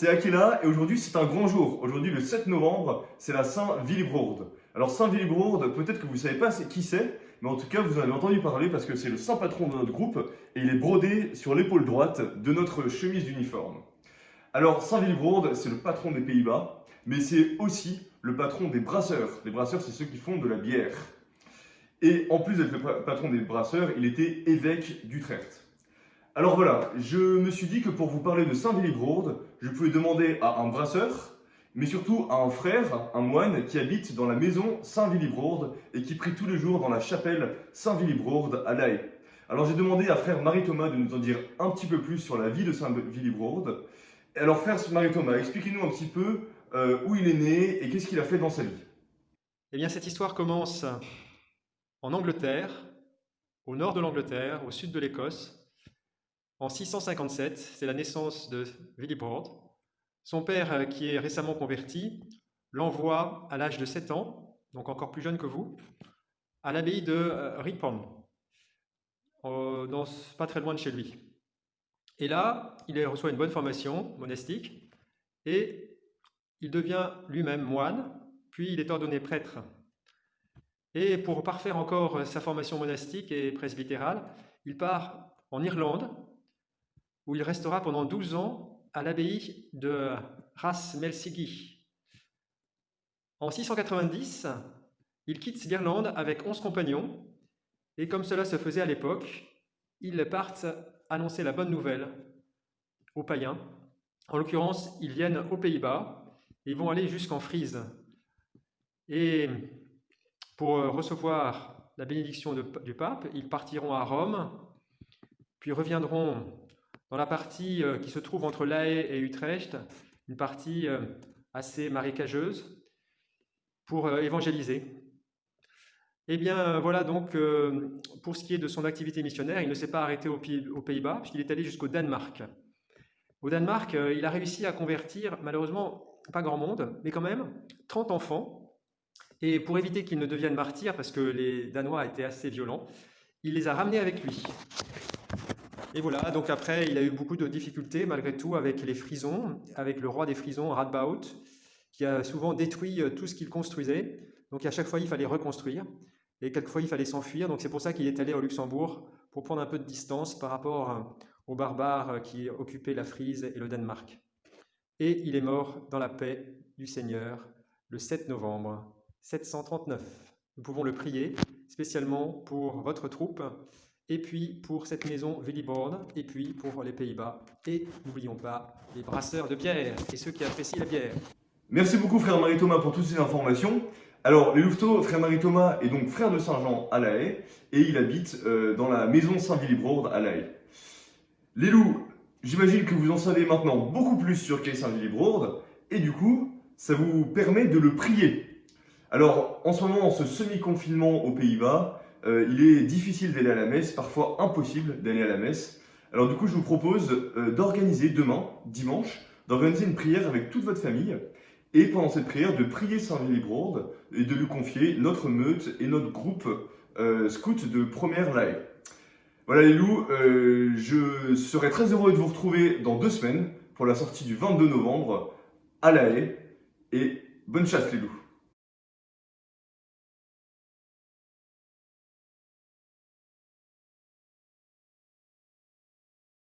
c'est Akela et aujourd'hui c'est un grand jour. Aujourd'hui le 7 novembre, c'est la Saint-Willibrord. Alors Saint-Willibrord, peut-être que vous ne savez pas qui c'est, mais en tout cas vous en avez entendu parler parce que c'est le saint patron de notre groupe et il est brodé sur l'épaule droite de notre chemise d'uniforme. Alors Saint-Willibrord, c'est le patron des Pays-Bas, mais c'est aussi le patron des brasseurs. Les brasseurs, c'est ceux qui font de la bière. Et en plus d'être le patron des brasseurs, il était évêque d'Utrecht. Alors voilà, je me suis dit que pour vous parler de Saint-Willibrord, je pouvais demander à un brasseur, mais surtout à un frère, un moine, qui habite dans la maison Saint-Willibrord et qui prie tous les jours dans la chapelle Saint-Willibrord à La Haye. Alors j'ai demandé à frère Marie-Thomas de nous en dire un petit peu plus sur la vie de Saint-Willibrord. Alors frère Marie-Thomas, expliquez-nous un petit peu où il est né et qu'est-ce qu'il a fait dans sa vie. Eh bien, cette histoire commence en Angleterre, au nord de l'Angleterre, au sud de l'Écosse. En 657, c'est la naissance de Willibrord. Son père, qui est récemment converti, l'envoie à l'âge de 7 ans, donc encore plus jeune que vous, à l'abbaye de Ripon, pas très loin de chez lui. Et là, il reçoit une bonne formation monastique et il devient lui-même moine, puis il est ordonné prêtre. Et pour parfaire encore sa formation monastique et presbytérale, il part en Irlande, où il restera pendant 12 ans à l'abbaye de Rasmelsighi. En 690, il quitte l'Irlande avec 11 compagnons, et comme cela se faisait à l'époque, ils partent annoncer la bonne nouvelle aux païens. En l'occurrence, ils viennent aux Pays-Bas, et ils vont aller jusqu'en Frise. Et pour recevoir la bénédiction du pape, ils partiront à Rome, puis reviendront dans la partie qui se trouve entre La Haye et Utrecht, une partie assez marécageuse, pour évangéliser. Eh bien, voilà donc, pour ce qui est de son activité missionnaire, il ne s'est pas arrêté aux Pays-Bas, puisqu'il est allé jusqu'au Danemark. Au Danemark, il a réussi à convertir, malheureusement, pas grand monde, mais quand même, 30 enfants. Et pour éviter qu'ils ne deviennent martyrs, parce que les Danois étaient assez violents, il les a ramenés avec lui. Et voilà, donc après, il a eu beaucoup de difficultés malgré tout avec les Frisons, avec le roi des Frisons, Radboud, qui a souvent détruit tout ce qu'il construisait. Donc à chaque fois, il fallait reconstruire. Et quelquefois, il fallait s'enfuir. Donc c'est pour ça qu'il est allé au Luxembourg, pour prendre un peu de distance par rapport aux barbares qui occupaient la Frise et le Danemark. Et il est mort dans la paix du Seigneur le 7 novembre 739. Nous pouvons le prier spécialement pour votre troupe, et puis pour cette maison Willibrord, et puis pour les Pays-Bas. Et n'oublions pas les brasseurs de bière et ceux qui apprécient la bière. Merci beaucoup frère Marie-Thomas pour toutes ces informations. Alors les louveteaux, frère Marie-Thomas est donc frère de Saint-Jean à La Haye et il habite dans la maison Saint-Willibrord à La Haye. Les loups, j'imagine que vous en savez maintenant beaucoup plus sur qu'est Saint-Willibrord et du coup, ça vous permet de le prier. Alors en ce moment, en ce semi-confinement aux Pays-Bas, il est difficile d'aller à la messe, parfois impossible d'aller à la messe. Alors du coup, je vous propose d'organiser demain, dimanche, d'organiser une prière avec toute votre famille et pendant cette prière de prier Saint-Willibrord et de lui confier notre meute et notre groupe scout de première La Haye. Voilà les loups, je serai très heureux de vous retrouver dans 2 semaines pour la sortie du 22 novembre à La Haye et bonne chasse les loups.